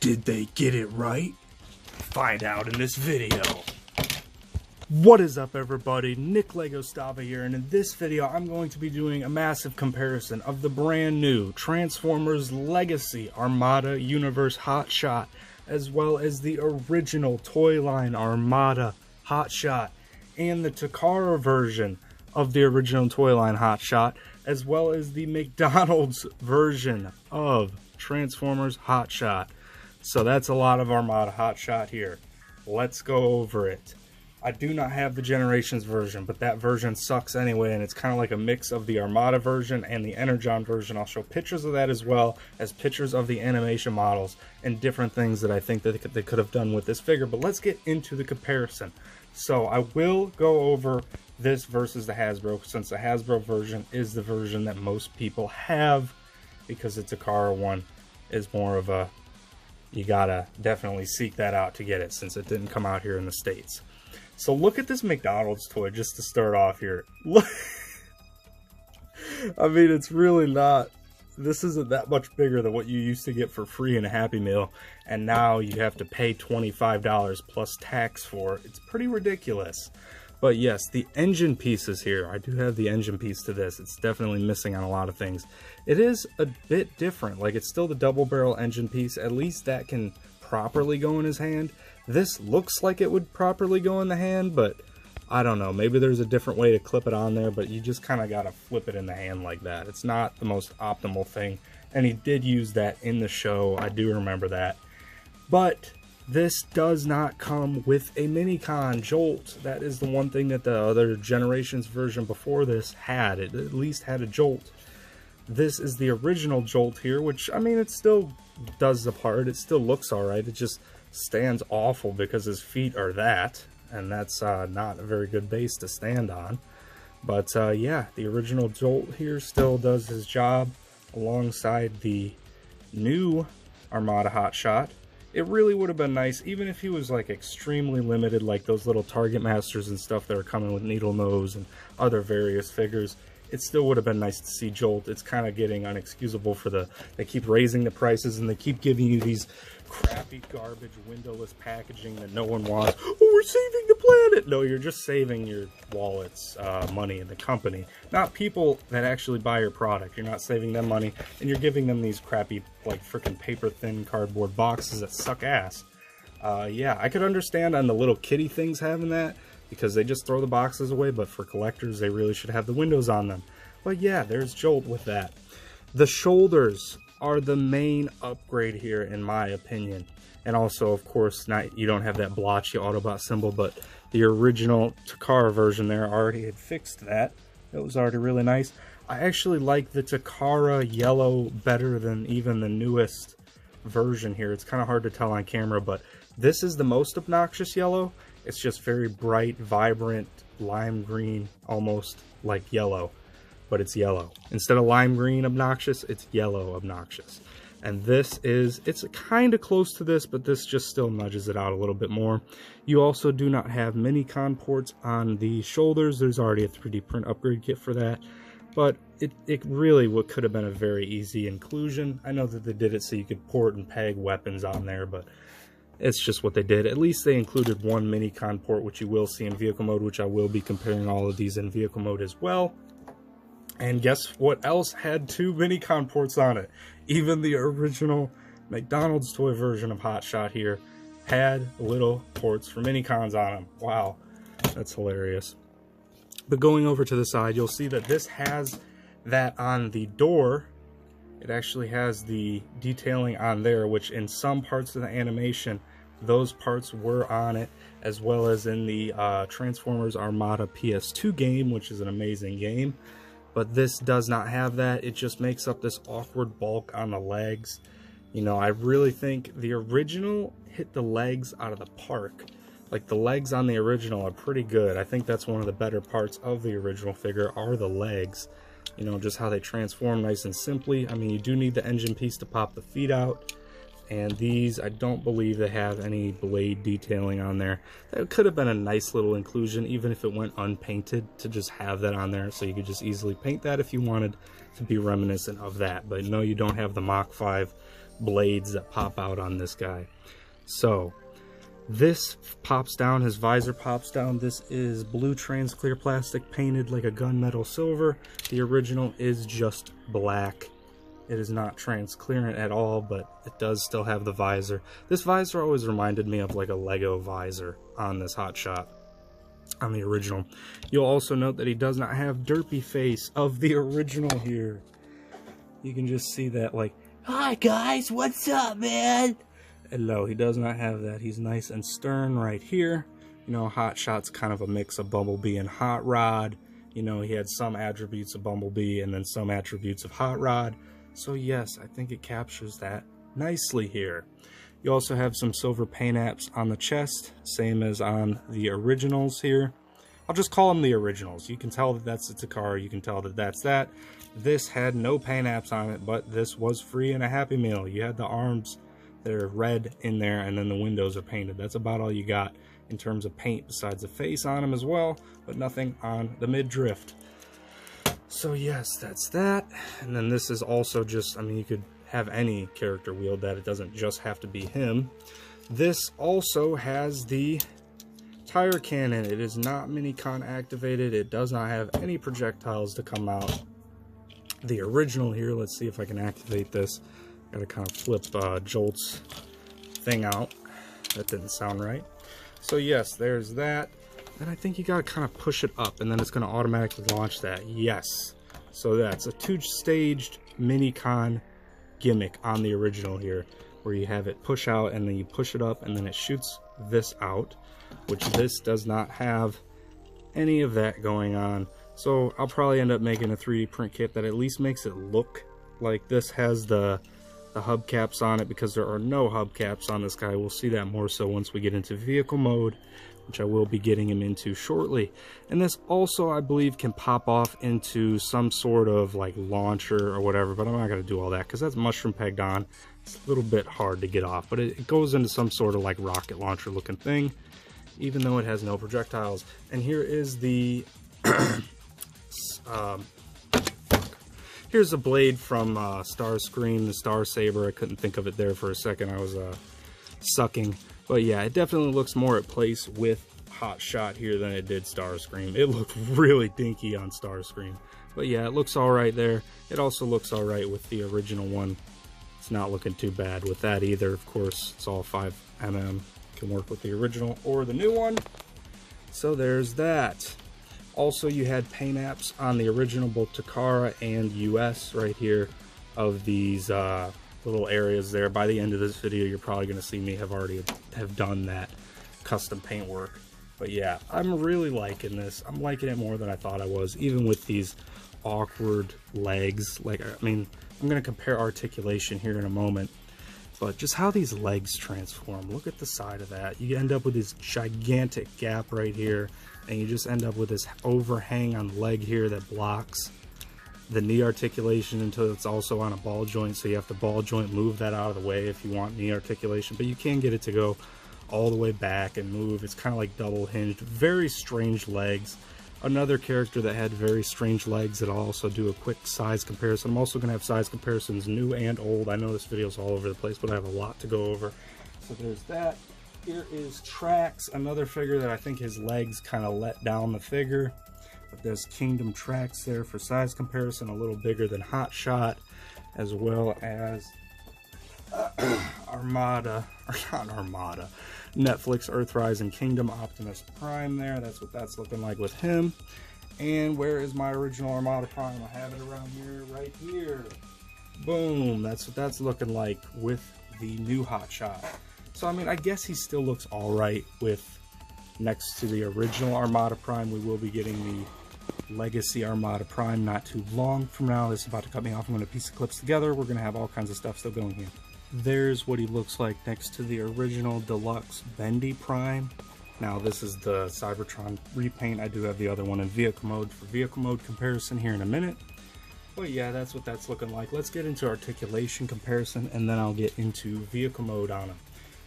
Did they get it right? Find out in this video. What is up, everybody? Nick Lego Stava here, and in this video I'm going to be doing a massive comparison of the brand new Transformers Legacy Armada Universe Hotshot, as well as the original toy line Armada Hotshot, and the Takara version of the original toy line Hotshot, as well as the McDonald's version of Transformers Hotshot. So that's a lot of Armada Hotshot here. Let's go over it. I do not have the Generations version, but that version sucks anyway, and it's kind of like a mix of the Armada version and the Energon version. I'll show pictures of that as well as pictures of the animation models and different things that I think that they could have done with this figure. But let's get into the comparison. So I will go over this versus the Hasbro, since the Hasbro version is the version that most people have, because the Takara one is more of a, you gotta definitely seek that out to get it, since it didn't come out here in the States. So look at this McDonald's toy just to start off here. Look, I mean, it's really not, this isn't that much bigger than what you used to get for free in a Happy Meal, and now you have to pay $25 plus tax for it. It's pretty ridiculous. But yes, the engine pieces here, I do have the engine piece to this. It's definitely missing on a lot of things. It is a bit different. Like, it's still the double barrel engine piece. At least that can properly go in his hand. This looks like it would properly go in the hand, but I don't know. Maybe there's a different way to clip it on there, but you just kind of got to flip it in the hand like that. It's not the most optimal thing, and he did use that in the show. I do remember that. But this does not come with a Minicon Jolt. That is the one thing that the other Generations version before this had. It at least had a Jolt. This is the original Jolt here, which, I mean, it still does the part. It still looks alright. It just stands awful because his feet are that, and that's not a very good base to stand on. But yeah, the original Jolt here still does his job alongside the new Armada Hotshot. It really would have been nice, even if he was like extremely limited, like those little Target Masters and stuff that are coming with Needle Nose and other various figures. It still would have been nice to see Jolt. It's kind of getting unexcusable for they keep raising the prices, and they keep giving you these crappy garbage windowless packaging that no one wants. Oh, we're saving the planet! No, you're just saving your wallet's money in the company, not people that actually buy your product. You're not saving them money, and you're giving them these crappy, like, freaking paper thin cardboard boxes that suck ass. Yeah, I could understand on the little kitty things having that, because they just throw the boxes away, but for collectors, they really should have the windows on them. But yeah, there's Jolt with that. The shoulders are the main upgrade here, in my opinion. And also, of course, you don't have that blotchy Autobot symbol, but the original Takara version there already had fixed that. That was already really nice. I actually like the Takara yellow better than even the newest version here. It's kind of hard to tell on camera, but this is the most obnoxious yellow. It's just very bright, vibrant, lime green, almost like yellow, but it's yellow. Instead of lime green obnoxious, it's yellow obnoxious. And this is, it's kind of close to this, but this just still nudges it out a little bit more. You also do not have Minicon ports on the shoulders. There's already a 3D print upgrade kit for that, but it really could have been a very easy inclusion. I know that they did it so you could port and peg weapons on there, but it's just what they did. At least they included one Minicon port, which you will see in vehicle mode, which I will be comparing all of these in vehicle mode as well. And guess what else had two Minicon ports on it? Even the original McDonald's toy version of Hotshot here had little ports for Minicons on them. Wow, that's hilarious. But going over to the side, you'll see that this has that on the door. It actually has the detailing on there, which in some parts of the animation, those parts were on it, as well as in the Transformers Armada PS2 game, which is an amazing game. But this does not have that. It just makes up this awkward bulk on the legs. You know, I really think the original hit the legs out of the park. Like, the legs on the original are pretty good. I think that's one of the better parts of the original figure are the legs. You know, just how they transform nice and simply. I mean, you do need the engine piece to pop the feet out. And these, I don't believe they have any blade detailing on there. That could have been a nice little inclusion, even if it went unpainted, to just have that on there. So you could just easily paint that if you wanted to be reminiscent of that. But no, you don't have the Mach 5 blades that pop out on this guy. So this pops down, his visor pops down. This is blue trans clear plastic painted like a gunmetal silver. The original is just black. It is not transparent at all, but it does still have the visor. This visor always reminded me of like a Lego visor on this Hotshot, on the original. You'll also note that he does not have derpy face of the original here. You can just see that, like, hi guys, what's up, man? And no, he does not have that. He's nice and stern right here. You know, Hotshot's kind of a mix of Bumblebee and Hot Rod. You know, he had some attributes of Bumblebee and then some attributes of Hot Rod. So yes, I think it captures that nicely here. You also have some silver paint apps on the chest, same as on the originals here. I'll just call them the originals. You can tell that that's the Takara, you can tell that that's that. This had no paint apps on it, but this was free in a Happy Meal. You had the arms, they're red in there, and then the windows are painted. That's about all you got in terms of paint, besides the face on him as well, but nothing on the midriff. So yes, that's that. And then this is also just, I mean, you could have any character wield that. It doesn't just have to be him. This also has the tire cannon. It is not Minicon activated. It does not have any projectiles to come out. The original here, let's see if I can activate this. Gotta kind of flip Jolt's thing out. That didn't sound right. So yes, there's that. Then I think you gotta kind of push it up, and then it's gonna automatically launch that. Yes. So that's a two-staged Minicon gimmick on the original here, where you have it push out, and then you push it up, and then it shoots this out, which this does not have any of that going on. So I'll probably end up making a 3D print kit that at least makes it look like this has the hubcaps on it, because there are no hubcaps on this guy. We'll see that more so once we get into vehicle mode, which I will be getting him into shortly. And this also, I believe, can pop off into some sort of like launcher or whatever, but I'm not going to do all that because that's mushroom pegged on. It's a little bit hard to get off, but it goes into some sort of like rocket launcher looking thing, even though it has no projectiles. And here is the here's the blade from Starscream, the Star Saber. I couldn't think of it there for a second. I was sucking. But yeah, it definitely looks more at place with Hotshot here than it did Starscream. It looked really dinky on Starscream. But yeah, it looks alright there. It also looks alright with the original one. It's not looking too bad with that either. Of course, it's all 5mm. Can work with the original or the new one. So there's that. Also, you had paint apps on the original, both Takara and US right here, of these little areas there. By the end of this video, you're probably going to see me have done that custom paint work. But yeah, I'm really liking this. I'm liking it more than I thought I was, even with these awkward legs. Like, I mean, I'm going to compare articulation here in a moment, but just how these legs transform. Look at the side of that. You end up with this gigantic gap right here, and you just end up with this overhang on the leg here that blocks the knee articulation until it's also on a ball joint, so you have to ball joint move that out of the way if you want knee articulation, but you can get it to go all the way back and move. It's kind of like double hinged. Very strange legs. Another character that had very strange legs that I'll also do a quick size comparison. I'm also going to have size comparisons new and old. I know this video is all over the place, but I have a lot to go over. So there's that. Here is Trax, another figure that I think his legs kind of let down the figure. But there's Kingdom Trax there for size comparison, a little bigger than Hotshot, as well as Armada, or not Armada, Netflix, Earthrise, and Kingdom Optimus Prime there. That's what that's looking like with him. And where is my original Armada Prime? I have it around here, right here. Boom, that's what that's looking like with the new Hotshot. So, I mean, I guess he still looks alright with, next to the original Armada Prime. We will be getting the Legacy Armada Prime not too long from now. This is about to cut me off. I'm going to piece the clips together. We're going to have all kinds of stuff still going here. There's what he looks like next to the original Deluxe Bendy Prime. Now, this is the Cybertron repaint. I do have the other one in vehicle mode for vehicle mode comparison here in a minute. But yeah, that's what that's looking like. Let's get into articulation comparison, and then I'll get into vehicle mode on him.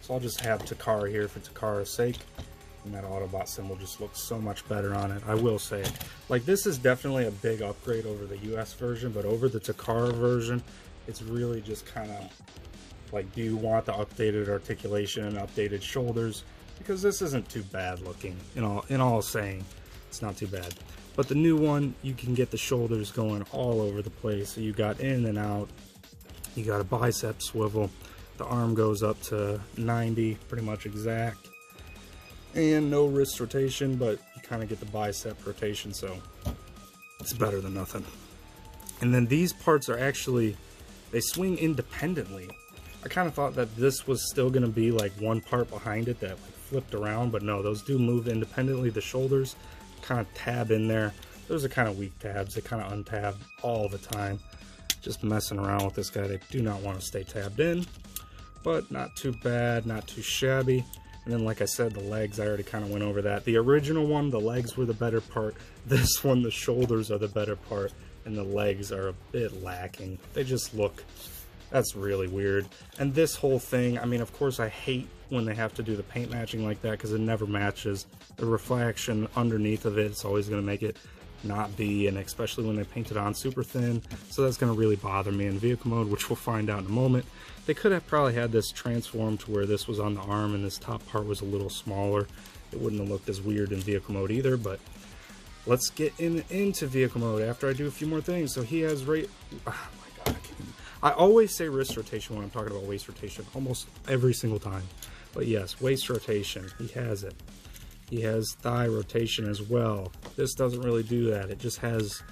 So I'll just have Takara here for Takara's sake. And that Autobot symbol just looks so much better on it, I will say. Like, this is definitely a big upgrade over the US version, but over the Takara version, it's really just kind of Like, do you want the updated articulation and updated shoulders? Because this isn't too bad looking, in all saying, it's not too bad. But the new one, you can get the shoulders going all over the place. So you got in and out, you got a bicep swivel, the arm goes up to 90, pretty much exact, and no wrist rotation, but you kind of get the bicep rotation, so it's better than nothing. And then these parts are actually, they swing independently. I kind of thought that this was still going to be like one part behind it that like flipped around, but no, those do move independently. The shoulders kind of tab in there. Those are kind of weak tabs. They kind of untab all the time. Just messing around with this guy. They do not want to stay tabbed in, but not too bad, not too shabby. And then, like I said, the legs, I already kind of went over that. The original one, the legs were the better part. This one, the shoulders are the better part, and the legs are a bit lacking. They just look, that's really weird. And this whole thing, I mean, of course I hate when they have to do the paint matching like that, because it never matches. The reflection underneath of it, it's always going to make it not be, and especially when they paint it on super thin. So that's going to really bother me in vehicle mode, which we'll find out in a moment. They could have probably had this transformed to where this was on the arm and this top part was a little smaller. It wouldn't have looked as weird in vehicle mode either, but let's get into vehicle mode after I do a few more things. So he has oh my god, I always say wrist rotation when I'm talking about waist rotation, almost every single time. But yes, waist rotation, he has it. He has thigh rotation as well. This doesn't really do that. It just has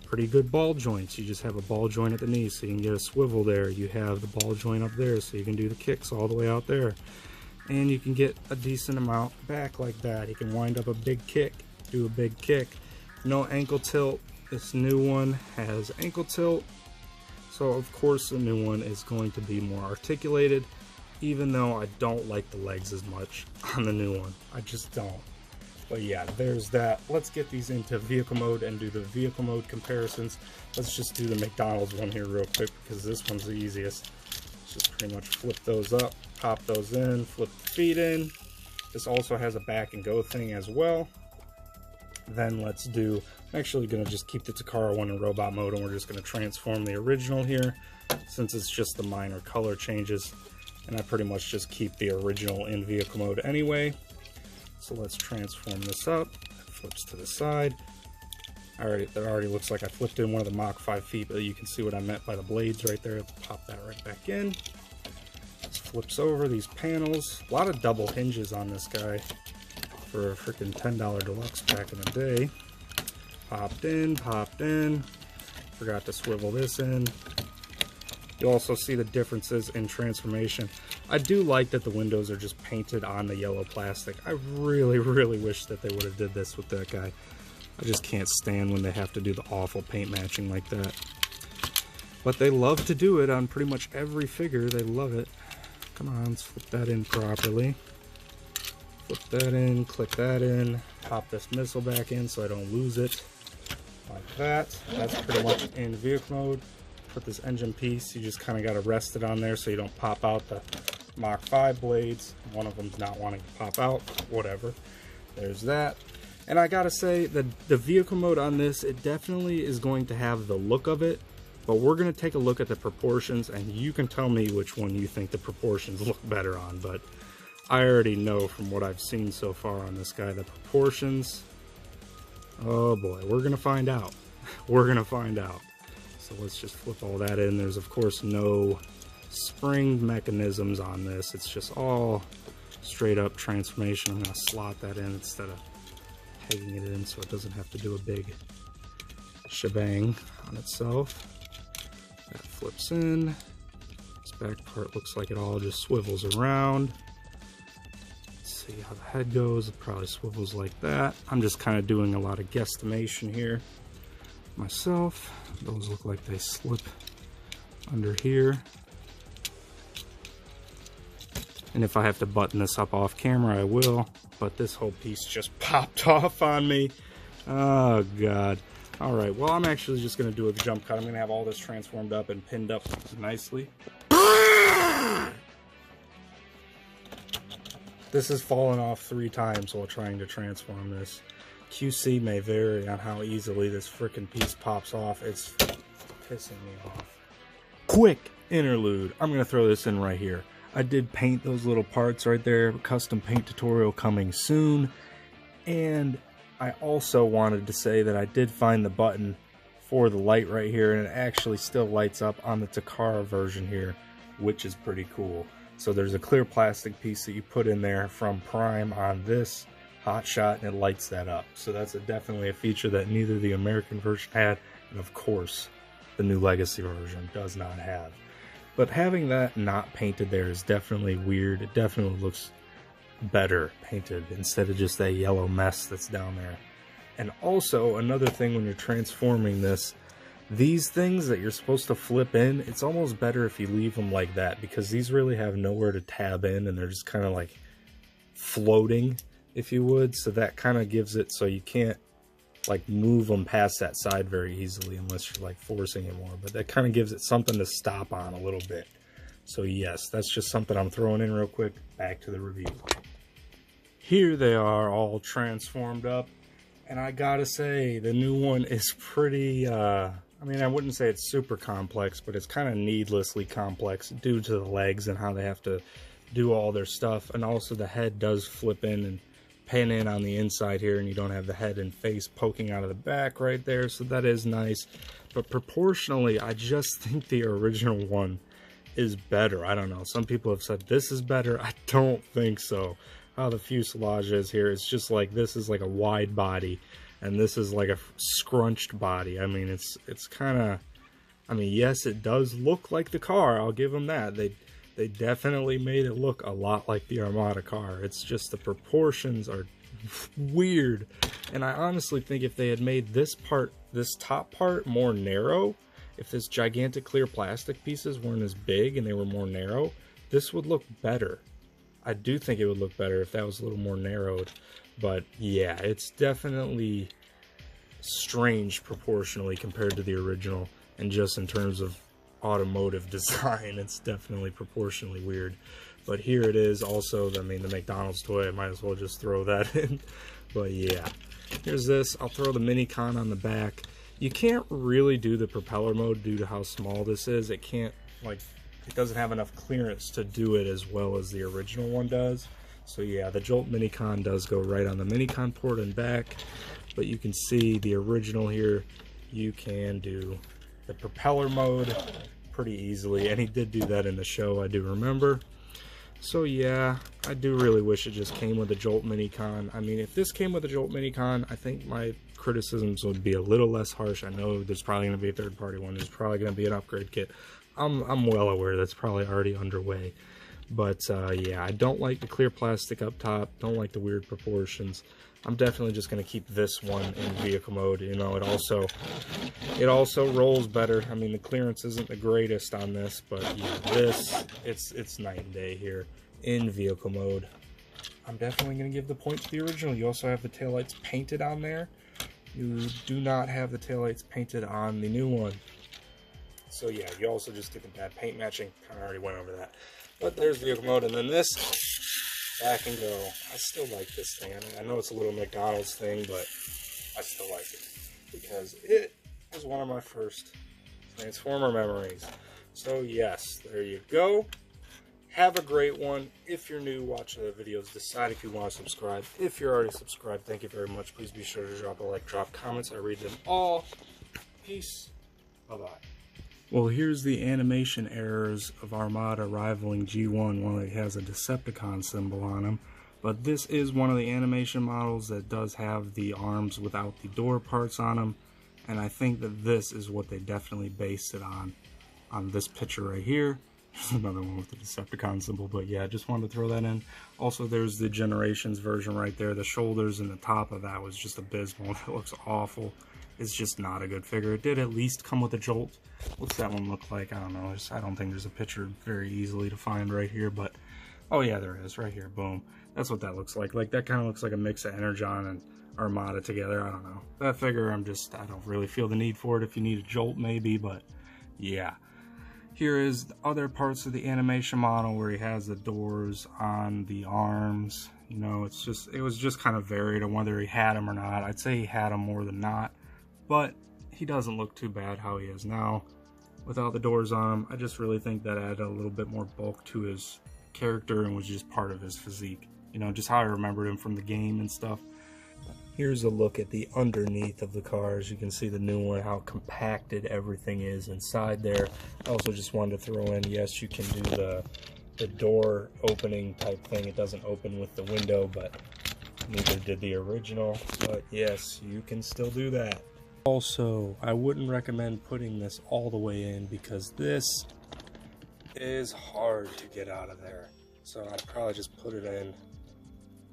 pretty good ball joints. You just have a ball joint at the knee, so you can get a swivel there. You have the ball joint up there, so you can do the kicks all the way out there. And you can get a decent amount back like that. You can wind up a big kick, do a big kick. No ankle tilt. This new one has ankle tilt. So of course the new one is going to be more articulated, even though I don't like the legs as much on the new one. I just don't. But yeah, there's that. Let's get these into vehicle mode and do the vehicle mode comparisons. Let's just do the McDonald's one here real quick, because this one's the easiest. Let's just pretty much flip those up, pop those in, flip the feet in. This also has a back and go thing as well. Then let's do, I'm actually going to just keep the Takara one in robot mode, and we're just going to transform the original here, since it's just the minor color changes. And I pretty much just keep the original in vehicle mode anyway. So let's transform this up. It flips to the side. That already looks like I flipped in one of the Mach 5 feet, but you can see what I meant by the blades right there. Pop that right back in. This flips over these panels. A lot of double hinges on this guy for a freaking $10 Deluxe back in the day. Popped in. Forgot to swivel this in. You also see the differences in transformation. I do like that the windows are just painted on the yellow plastic. I really, really wish that they would have did this with that guy. I just can't stand when they have to do the awful paint matching like that. But they love to do it on pretty much every figure. They love it. Come on, let's flip that in properly. Flip that in, click that in, pop this missile back in so I don't lose it. Like that. That's pretty much in vehicle mode. Put this engine piece, you just kind of got to rest it on there so you don't pop out the Mach 5 blades. One of them's not wanting to pop out, whatever. There's that. And I gotta say, the vehicle mode on this, it definitely is going to have the look of it, but we're going to take a look at the proportions, and you can tell me which one you think the proportions look better on. But I already know from what I've seen so far on this guy, the proportions, oh boy, we're going to find out. We're going to find out. So let's just flip all that in. There's of course no spring mechanisms on this. It's just all straight up transformation. I'm going to slot that in instead of pegging it in so it doesn't have to do a big shebang on itself. That flips in. This back part looks like it all just swivels around. Let's see how the head goes. It probably swivels like that. I'm just kind of doing a lot of guesstimation here myself. Those look like they slip under here. And if I have to button this up off camera, I will. But this whole piece just popped off on me. Oh, God. All right, well, I'm actually just going to do a jump cut. I'm going to have all this transformed up and pinned up nicely. This has fallen off 3 times while trying to transform this. QC may vary on how easily this frickin' piece pops off. It's pissing me off. quick interlude. I'm going to throw this in right here. I did paint those little parts right there. Custom paint tutorial coming soon. And I also wanted to say that I did find the button for the light right here, and it actually still lights up on the Takara version here, which is pretty cool. So there's a clear plastic piece that you put in there from Prime on this Hotshot, and it lights that up. So that's definitely a feature that neither the American version had, and of course the new Legacy version does not have. But having that not painted there is definitely weird. It definitely looks better painted instead of just that yellow mess that's down there. And also, another thing when you're transforming this, these things that you're supposed to flip in, it's almost better if you leave them like that, because these really have nowhere to tab in, and they're just kind of like floating, if you would. So that kind of gives it so you can't like move them past that side very easily unless you're like forcing it more. But that kind of gives it something to stop on a little bit. So yes, that's just something I'm throwing in real quick. Back to the review. Here they are all transformed up. And I gotta say, the new one is pretty, I mean, I wouldn't say it's super complex, but it's kind of needlessly complex due to the legs and how they have to do all their stuff. And also the head does flip in and pin in on the inside here, and you don't have the head and face poking out of the back right there, so that is nice. But proportionally, I just think the original one is better. I don't know. Some people have said this is better. I don't think so. How the fuselage is here, it's just like this is like a wide body and this is like a scrunched body. I mean, it's kind of, I mean, yes, it does look like the car. I'll give them that. They definitely made it look a lot like the Armada car. It's just the proportions are weird. And I honestly think if they had made this part, this top part, more narrow, if this gigantic clear plastic pieces weren't as big and they were more narrow, this would look better. I do think it would look better if that was a little more narrowed. But yeah, it's definitely strange proportionally compared to the original. And just in terms of automotive design, it's definitely proportionally weird. But here it is also, I mean, the McDonald's toy, I might as well just throw that in. But yeah, here's this. I'll throw the mini con on the back. You can't really do the propeller mode due to how small this is. It can't, like, it doesn't have enough clearance to do it as well as the original one does. So yeah, the Jolt Minicon does go right on the Minicon port and back, but you can see the original here, you can do the propeller mode pretty easily, and he did do that in the show, I do remember. So yeah, I do really wish it just came with the Jolt Minicon. I mean, if this came with the Jolt Minicon, I think my criticisms would be a little less harsh. I know there's probably going to be a third-party one, there's probably going to be an upgrade kit. I'm well aware that's probably already underway. But yeah, I don't like the clear plastic up top, don't like the weird proportions. I'm definitely just going to keep this one in vehicle mode. You know, it also rolls better. I mean, the clearance isn't the greatest on this, but yeah, this, it's night and day here in vehicle mode. I'm definitely going to give the point to the original. You also have the taillights painted on there. You do not have the taillights painted on the new one. So yeah, you also just get the bad paint matching. I already went over that. But there's vehicle mode, and then this, back and go. I still like this thing. I mean, I know it's a little McDonald's thing, but I still like it because it was one of my first Transformer memories. So yes, there you go. Have a great one. If you're new watching the videos, decide if you want to subscribe. If you're already subscribed, thank you very much. Please be sure to drop a like, drop comments. I read them all. Peace. Bye-bye. Well, here's the animation errors of Armada rivaling G1 while it has a Decepticon symbol on him. But this is one of the animation models that does have the arms without the door parts on them. And I think that this is what they definitely based it on this picture right here. There's another one with the Decepticon symbol, but yeah, I just wanted to throw that in. Also, there's the Generations version right there. The shoulders and the top of that was just abysmal. That looks awful. It's just not a good figure. It did at least come with a Jolt. What's that one look like? I don't know. I don't think there's a picture very easily to find right here, but oh yeah, there is right here. Boom. That's what that looks like. Like, that kind of looks like a mix of Energon and Armada together. I don't know. That figure, I don't really feel the need for it. If you need a Jolt, maybe, but yeah. Here is the other parts of the animation model where he has the doors on the arms. You know, it was just kind of varied on whether he had them or not. I'd say he had them more than not, but he doesn't look too bad how he is now. without the doors on him. I just really think that added a little bit more bulk to his character and was just part of his physique. You know, just how I remembered him from the game and stuff. Here's a look at the underneath of the car. As you can see, the new one, how compacted everything is inside there. I also just wanted to throw in, yes, you can do the door opening type thing. It doesn't open with the window, but neither did the original. But yes, you can still do that. Also, I wouldn't recommend putting this all the way in because this is hard to get out of there. So I'd probably just put it in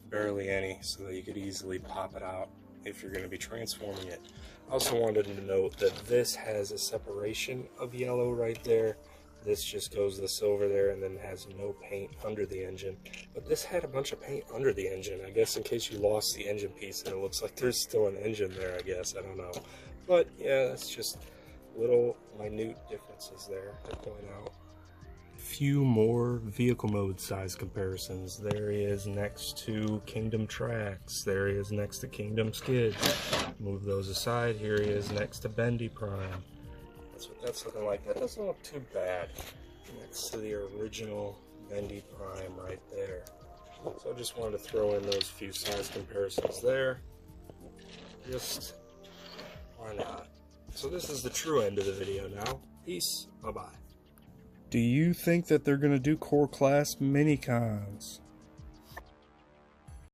barely any so that you could easily pop it out if you're going to be transforming it. I also wanted to note that this has a separation of yellow right there. This just goes to the silver there and then has no paint under the engine. But this had a bunch of paint under the engine, I guess, in case you lost the engine piece and it looks like there's still an engine there, I guess. I don't know. But yeah, that's just little minute differences there to point out. Few more vehicle mode size comparisons. There he is next to Kingdom Tracks. There he is next to Kingdom Skids. Move those aside. Here he is next to Bendy Prime. That's what that's looking like. That doesn't look too bad next to the original Bendy Prime right there. So I just wanted to throw in those few size comparisons there. Just why not? So this is the true end of the video now. Peace. Bye-bye. Do you think that they're going to do core class minicons?